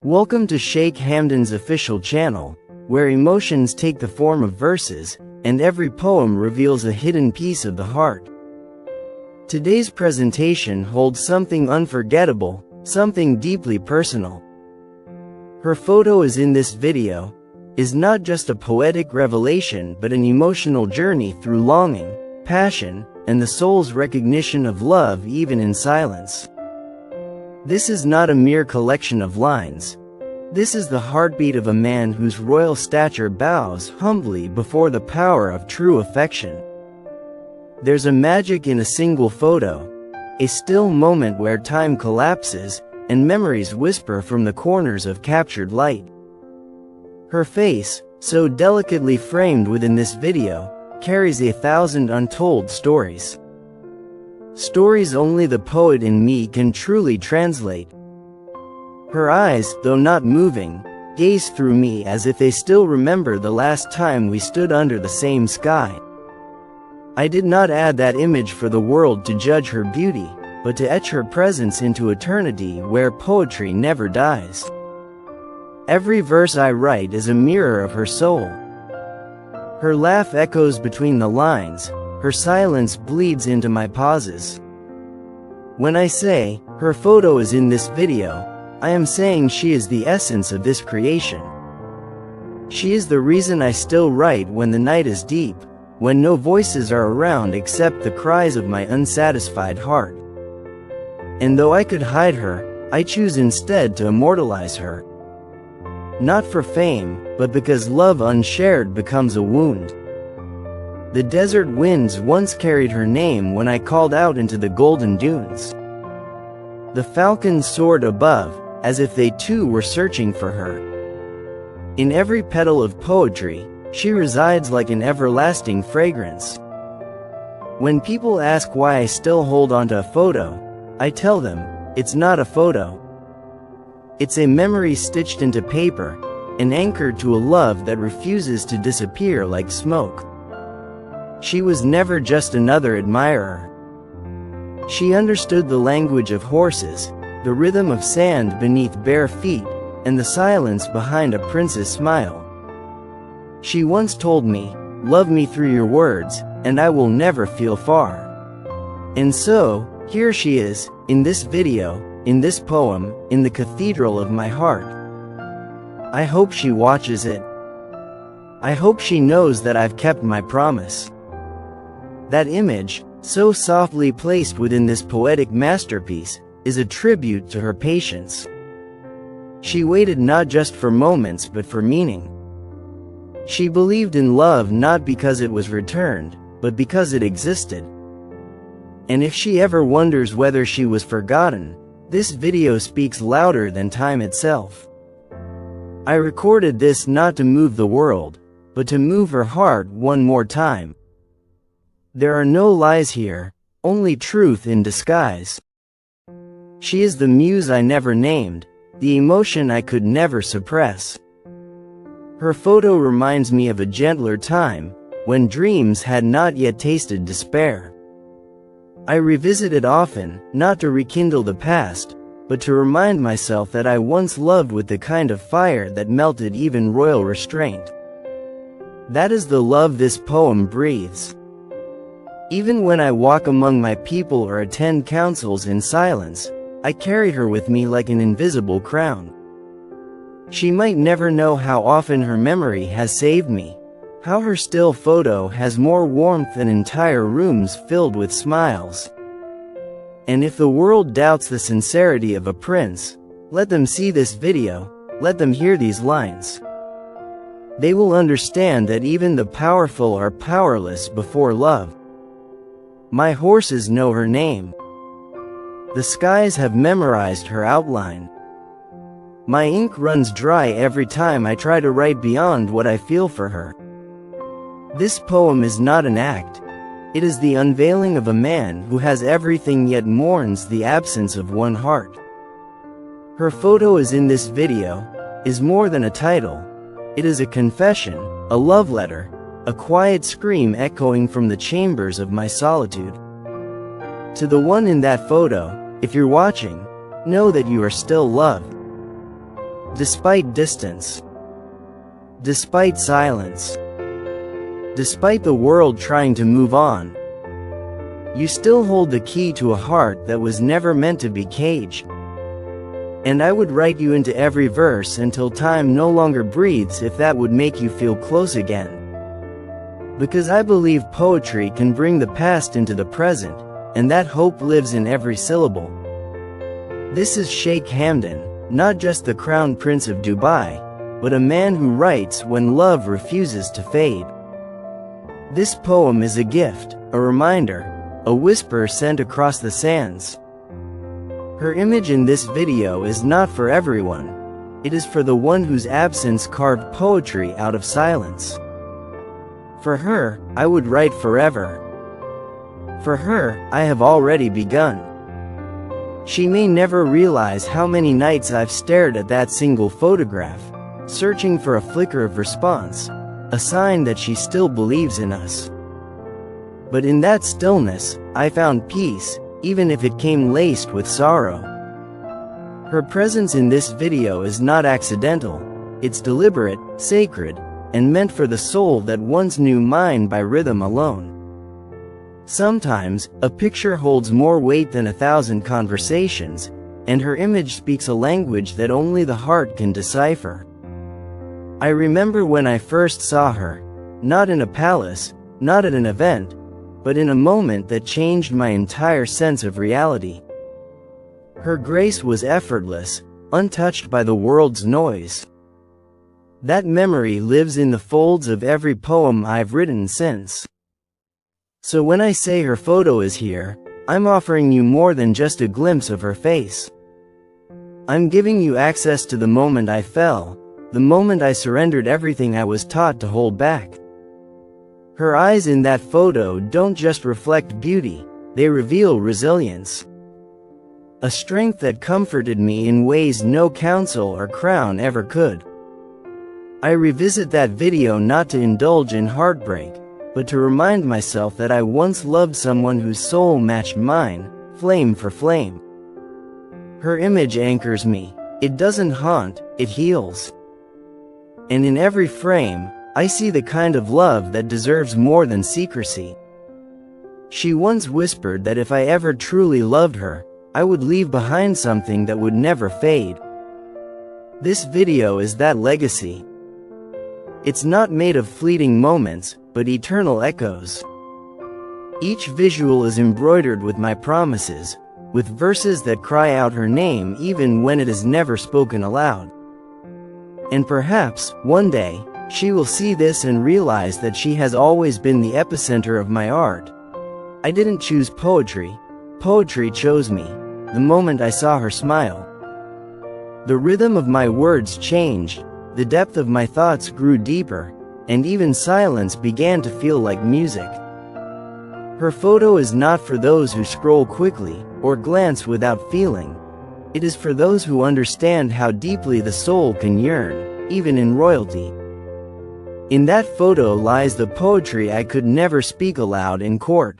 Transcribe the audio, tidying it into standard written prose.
Welcome to Sheikh Hamdan's official channel, where emotions take the form of verses, and every poem reveals a hidden piece of the heart. Today's presentation holds something unforgettable, something deeply personal. Her photo is in this video, is not just a poetic revelation but an emotional journey through longing, passion, and the soul's recognition of love even in silence. This is not a mere collection of lines. This is the heartbeat of a man whose royal stature bows humbly before the power of true affection. There's a magic in a single photo, a still moment where time collapses, and memories whisper from the corners of captured light. Her face, so delicately framed within this video, carries 1,000 untold stories. Stories only the poet in me can truly translate. Her eyes, though not moving, gaze through me as if they still remember the last time we stood under the same sky. I did not add that image for the world to judge her beauty, but to etch her presence into eternity where poetry never dies. Every verse I write is a mirror of her soul. Her laugh echoes between the lines, her silence bleeds into my pauses. When I say, her photo is in this video, I am saying she is the essence of this creation. She is the reason I still write when the night is deep, when no voices are around except the cries of my unsatisfied heart. And though I could hide her, I choose instead to immortalize her. Not for fame, but because love unshared becomes a wound. The desert winds once carried her name when I called out into the golden dunes. The falcons soared above, as if they too were searching for her. In every petal of poetry, she resides like an everlasting fragrance. When people ask why I still hold onto a photo, I tell them, it's not a photo. It's a memory stitched into paper, an anchor to a love that refuses to disappear like smoke. She was never just another admirer. She understood the language of horses, the rhythm of sand beneath bare feet, and the silence behind a prince's smile. She once told me, "Love me through your words, and I will never feel far." And so, here she is, in this video, in this poem, in the cathedral of my heart. I hope she watches it. I hope she knows that I've kept my promise. That image, so softly placed within this poetic masterpiece, is a tribute to her patience. She waited not just for moments but for meaning. She believed in love not because it was returned, but because it existed. And if she ever wonders whether she was forgotten, this video speaks louder than time itself. I recorded this not to move the world, but to move her heart one more time. There are no lies here, only truth in disguise. She is the muse I never named, the emotion I could never suppress. Her photo reminds me of a gentler time, when dreams had not yet tasted despair. I revisit it often, not to rekindle the past, but to remind myself that I once loved with the kind of fire that melted even royal restraint. That is the love this poem breathes. Even when I walk among my people or attend councils in silence, I carry her with me like an invisible crown. She might never know how often her memory has saved me, how her still photo has more warmth than entire rooms filled with smiles. And if the world doubts the sincerity of a prince, let them see this video, let them hear these lines. They will understand that even the powerful are powerless before love. My horses know her name. The skies have memorized her outline. My ink runs dry every time I try to write beyond what I feel for her. This poem is not an act. It is the unveiling of a man who has everything yet mourns the absence of one heart. Her photo is in this video, is more than a title. It is a confession, a love letter, a quiet scream echoing from the chambers of my solitude. To the one in that photo, if you're watching, know that you are still loved. Despite distance. Despite silence. Despite the world trying to move on. You still hold the key to a heart that was never meant to be caged. And I would write you into every verse until time no longer breathes, if that would make you feel close again. Because I believe poetry can bring the past into the present, and that hope lives in every syllable. This is Sheikh Hamdan, not just the Crown Prince of Dubai, but a man who writes when love refuses to fade. This poem is a gift, a reminder, a whisper sent across the sands. Her image in this video is not for everyone. It is for the one whose absence carved poetry out of silence. For her, I would write forever. For her, I have already begun. She may never realize how many nights I've stared at that single photograph, searching for a flicker of response, a sign that she still believes in us. But in that stillness, I found peace, even if it came laced with sorrow. Her presence in this video is not accidental. It's deliberate, sacred, and meant for the soul that once knew mine by rhythm alone. Sometimes, a picture holds more weight than 1,000 conversations, and her image speaks a language that only the heart can decipher. I remember when I first saw her, not in a palace, not at an event, but in a moment that changed my entire sense of reality. Her grace was effortless, untouched by the world's noise. That memory lives in the folds of every poem I've written since. So when I say her photo is here, I'm offering you more than just a glimpse of her face. I'm giving you access to the moment I fell, the moment I surrendered everything I was taught to hold back. Her eyes in that photo don't just reflect beauty, they reveal resilience. A strength that comforted me in ways no counsel or crown ever could. I revisit that video not to indulge in heartbreak, but to remind myself that I once loved someone whose soul matched mine, flame for flame. Her image anchors me. It doesn't haunt, it heals. And in every frame, I see the kind of love that deserves more than secrecy. She once whispered that if I ever truly loved her, I would leave behind something that would never fade. This video is that legacy. It's not made of fleeting moments, but eternal echoes. Each visual is embroidered with my promises, with verses that cry out her name even when it is never spoken aloud. And perhaps, one day, she will see this and realize that she has always been the epicenter of my art. I didn't choose poetry. Poetry chose me, the moment I saw her smile. The rhythm of my words changed, the depth of my thoughts grew deeper, and even silence began to feel like music. Her photo is not for those who scroll quickly, or glance without feeling. It is for those who understand how deeply the soul can yearn, even in royalty. In that photo lies the poetry I could never speak aloud in court.